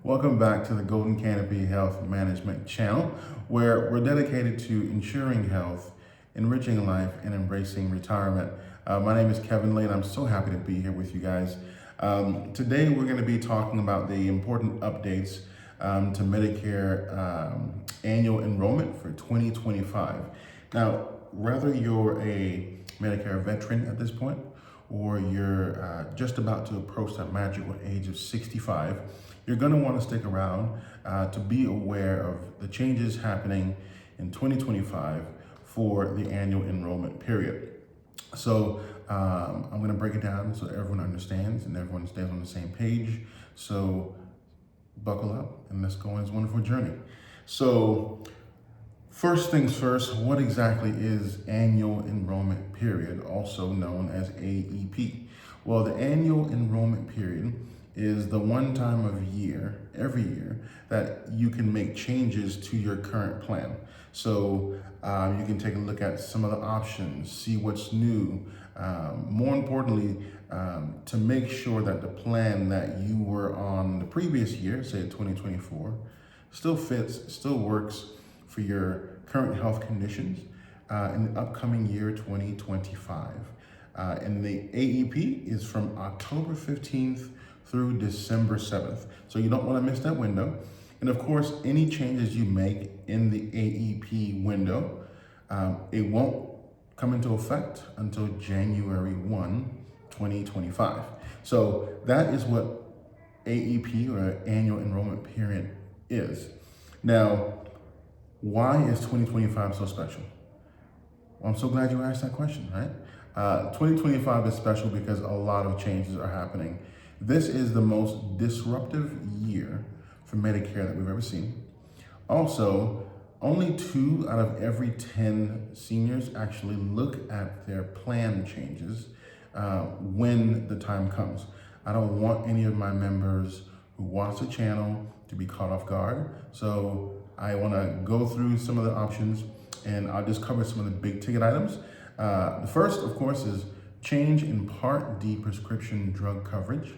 Welcome back to the Golden Canopy Health Management channel, where we're dedicated to ensuring health, enriching life, and embracing retirement. My name is Kevin Lane. I'm so happy to be here with you guys. Today, we're going to be talking about the important updates to Medicare Annual Enrollment for 2025. Now, whether you're a Medicare veteran at this point, or you're just about to approach that magical age of 65, you're going to want to stick around to be aware of the changes happening in 2025 for the annual enrollment period. So I'm going to break it down so everyone understands and everyone stays on the same page. So buckle up and let's go on this wonderful journey. So first things first, what exactly is annual enrollment period, also known as AEP? Well, the annual enrollment period is the one time of year, every year, that you can make changes to your current plan. So you can take a look at some of the options, see what's new. More importantly, to make sure that the plan that you were on the previous year, say 2024, still fits, still works for your current health conditions in the upcoming year 2025. And the AEP is from October 15th through December 7th. So you don't want to miss that window. And of course, any changes you make in the AEP window, it won't come into effect until January 1, 2025. So that is what AEP, or Annual Enrollment Period, is. Now, why is 2025 so special? Well, I'm so glad you asked that question, right? 2025 is special because a lot of changes are happening. This is the most disruptive year for Medicare that we've ever seen. Also, only 2 out of every 10 seniors actually look at their plan changes when the time comes. I don't want any of my members who watch the channel to be caught off guard. So I want to go through some of the options, and I'll just cover some of the big ticket items. The first, of course, is change in Part D prescription drug coverage.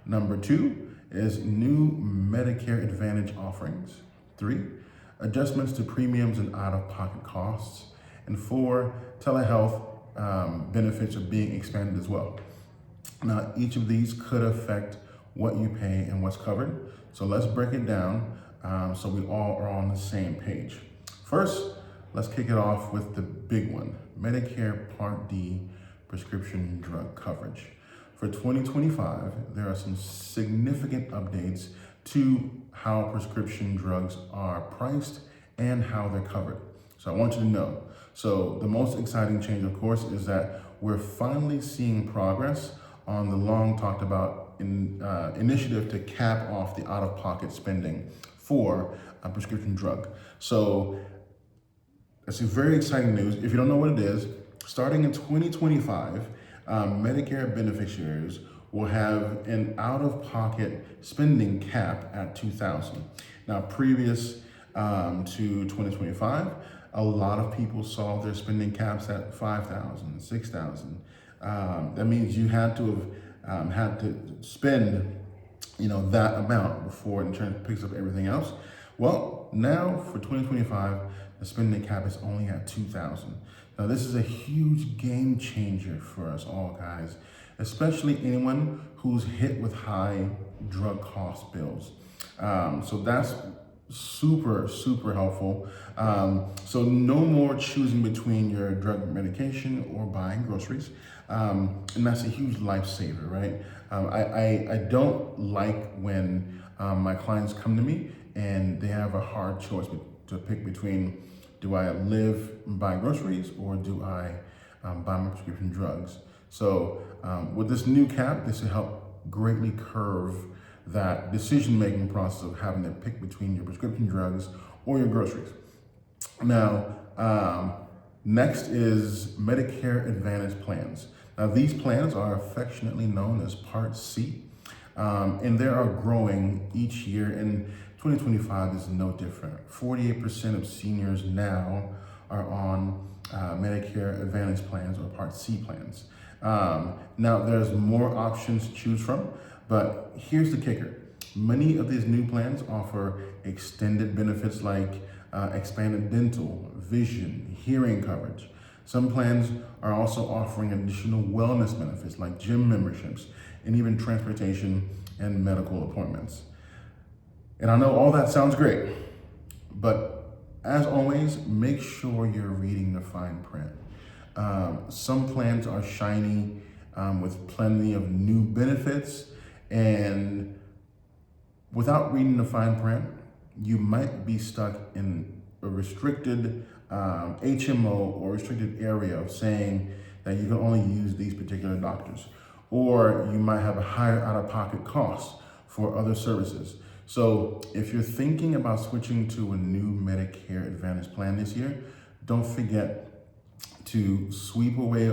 Number 2 is new Medicare Advantage offerings. 3, adjustments to premiums and out-of-pocket costs. And 4, telehealth benefits are being expanded as well. Now, each of these could affect what you pay and what's covered. So let's break it down so we all are on the same page. First, let's kick it off with the big one, Medicare Part D prescription drug coverage. For 2025, there are some significant updates to how prescription drugs are priced and how they're covered. So I want you to know. So the most exciting change, of course, is that we're finally seeing progress on the long talked about initiative to cap off the out-of-pocket spending for a prescription drug. So that's very exciting news. If you don't know what it is, starting in 2025, Medicare beneficiaries will have an out-of-pocket spending cap at $2,000. Now, previous to 2025, a lot of people saw their spending caps at $5,000, $6,000. That means you had to have had to spend, that amount before insurance picks up everything else. Well, now for 2025, the spending cap is only at $2,000. Now, this is a huge game changer for us all, guys, especially anyone who's hit with high drug cost bills. So that's super, super helpful. So no more choosing between your drug medication or buying groceries. And that's a huge lifesaver, right? I don't like when my clients come to me and they have a hard choice to pick between, do I live and buy groceries, or do I buy my prescription drugs? So with this new cap, this will help greatly curve that decision-making process of having to pick between your prescription drugs or your groceries. Now, next is Medicare Advantage plans. Now, these plans are affectionately known as Part C, and they are growing each year, and 2025 is no different. 48% of seniors now are on Medicare Advantage plans or Part C plans. Now, there's more options to choose from, but here's the kicker. Many of these new plans offer extended benefits like expanded dental, vision, hearing coverage. Some plans are also offering additional wellness benefits like gym memberships and even transportation and medical appointments. And I know all that sounds great, but as always, make sure you're reading the fine print. Some plans are shiny with plenty of new benefits, and without reading the fine print, you might be stuck in a restricted HMO or restricted area of saying that you can only use these particular doctors, or you might have a higher out-of-pocket cost for other services. So if you're thinking about switching to a new Medicare Advantage plan this year, don't forget to sweep away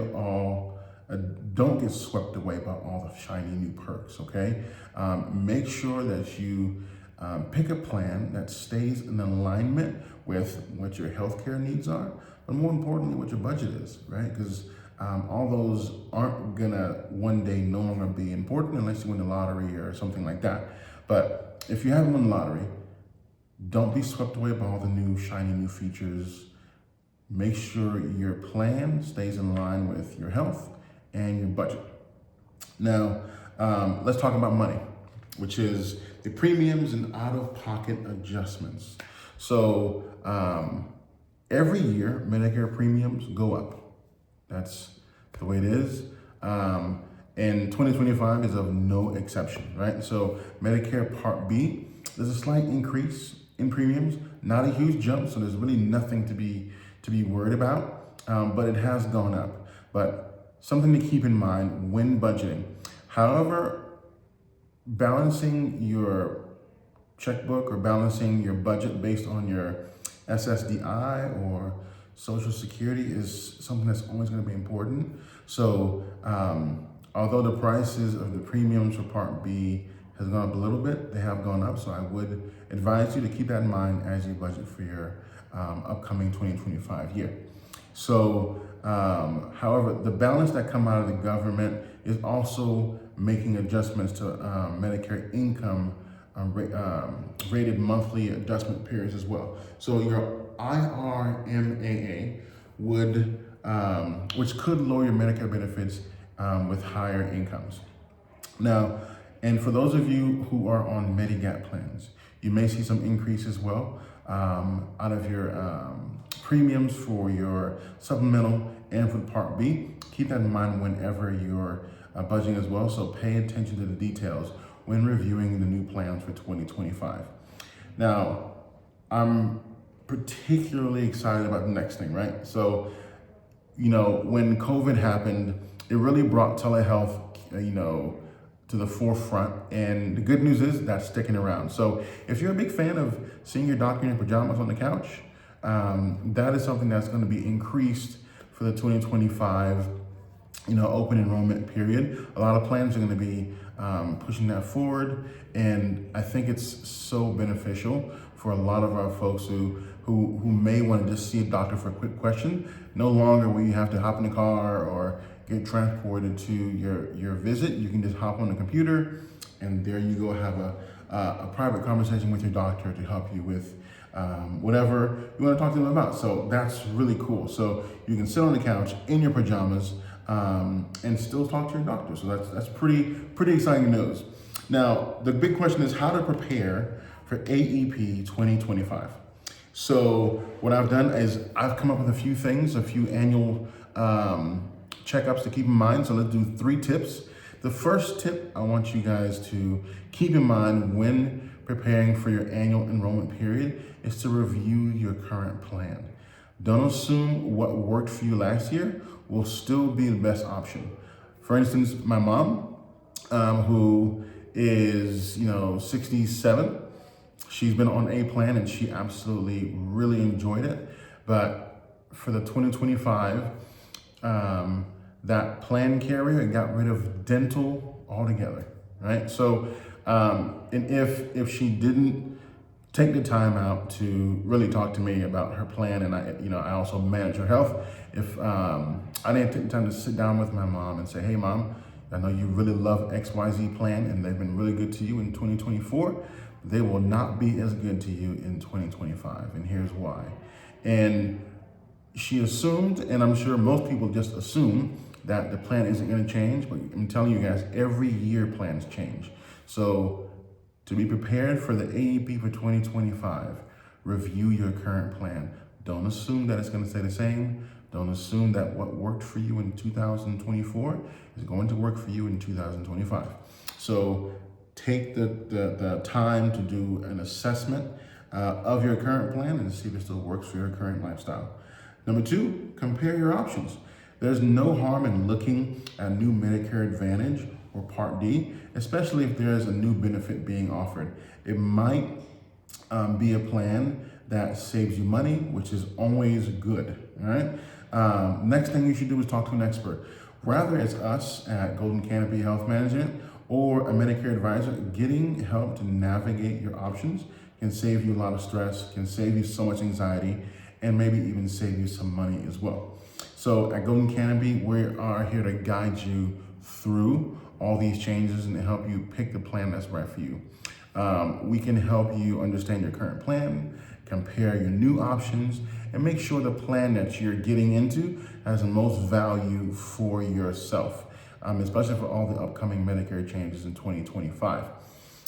don't get swept away by all the shiny new perks, okay? Make sure that you pick a plan that stays in alignment with what your healthcare needs are, but more importantly, what your budget is, right? Because all those aren't gonna one day no longer be important unless you win the lottery or something like that. But if you haven't won the lottery, don't be swept away by all the new shiny new features. Make sure your plan stays in line with your health and your budget. Now, let's talk about money, which is the premiums and out-of-pocket adjustments. So every year, Medicare premiums go up. That's the way it is. And 2025 is of no exception, right? So Medicare Part B, there's a slight increase in premiums, not a huge jump, so there's really nothing to be worried about, but it has gone up. But something to keep in mind when budgeting. However, balancing your checkbook or balancing your budget based on your SSDI or Social Security is something that's always going to be important. So although the prices of the premiums for Part B has gone up a little bit, they have gone up. So I would advise you to keep that in mind as you budget for your upcoming 2025 year. So, however, the balance that come out of the government is also making adjustments to Medicare income rated monthly adjustment periods as well. So your IRMAA would, which could lower your Medicare benefits with higher incomes. Now, and for those of you who are on Medigap plans, you may see some increase as well out of your premiums for your supplemental and for Part B. Keep that in mind whenever you're budgeting as well. So pay attention to the details when reviewing the new plans for 2025. Now, I'm particularly excited about the next thing, right? So, you know, when COVID happened, it really brought telehealth, to the forefront. And the good news is that's sticking around. So if you're a big fan of seeing your doctor in your pajamas on the couch, that is something that's going to be increased for the 2025, open enrollment period. A lot of plans are going to be pushing that forward. And I think it's so beneficial for a lot of our folks who may want to just see a doctor for a quick question. No longer will you have to hop in the car or get transported to your visit. You can just hop on the computer and there you go have a private conversation with your doctor to help you with whatever you want to talk to them about. So that's really cool. So you can sit on the couch in your pajamas and still talk to your doctor. So that's pretty exciting news. Now, the big question is how to prepare for AEP 2025. So what I've done is I've come up with a few things, a few annual checkups to keep in mind. So let's do 3 tips. The first tip I want you guys to keep in mind when preparing for your annual enrollment period is to review your current plan. Don't assume what worked for you last year will still be the best option. For instance, my mom, who is 67, she's been on a plan and she absolutely really enjoyed it. But for the 2025, that plan carrier got rid of dental altogether, right? So, and if she didn't take the time out to really talk to me about her plan, and I also manage her health. If I didn't take the time to sit down with my mom and say, hey mom, I know you really love XYZ plan and they've been really good to you in 2024. They will not be as good to you in 2025, and here's why. And she assumed, and I'm sure most people just assume, that the plan isn't going to change, but I'm telling you guys, every year plans change. So to be prepared for the AEP for 2025, review your current plan. Don't assume that it's going to stay the same. Don't assume that what worked for you in 2024 is going to work for you in 2025. So take the time to do an assessment of your current plan and see if it still works for your current lifestyle. Number two, compare your options. There's no harm in looking at new Medicare Advantage or Part D, especially if there's a new benefit being offered. It might be a plan that saves you money, which is always good, all right? Next thing you should do is talk to an expert. Whether it's us at Golden Canopy Health Management or a Medicare advisor, getting help to navigate your options can save you a lot of stress, can save you so much anxiety, and maybe even save you some money as well. So at Golden Canopy, we are here to guide you through all these changes and to help you pick the plan that's right for you. We can help you understand your current plan, compare your new options, and make sure the plan that you're getting into has the most value for yourself, especially for all the upcoming Medicare changes in 2025.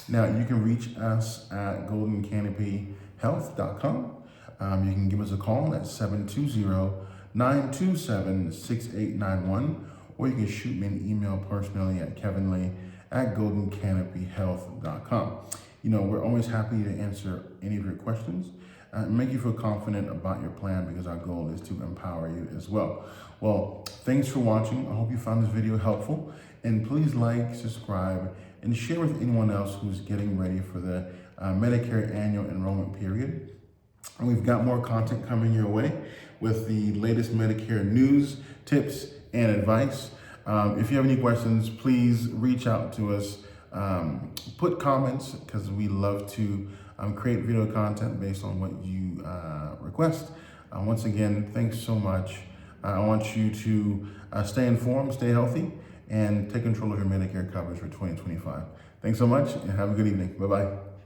Now, you can reach us at goldencanopyhealth.com. You can give us a call at 720-927-6891, or you can shoot me an email personally at kevinlee@goldencanopyhealth.com. You know, we're always happy to answer any of your questions and make you feel confident about your plan, because our goal is to empower you as well. Well, thanks for watching. I hope you found this video helpful, and please like, subscribe, and share with anyone else who's getting ready for the Medicare Annual Enrollment period. And we've got more content coming your way with the latest Medicare news, tips, and advice. If you have any questions, please reach out to us. Put comments, because we love to create video content based on what you request. Once again, thanks so much. I want you to stay informed, stay healthy, and take control of your Medicare coverage for 2025. Thanks so much, and have a good evening. Bye-bye.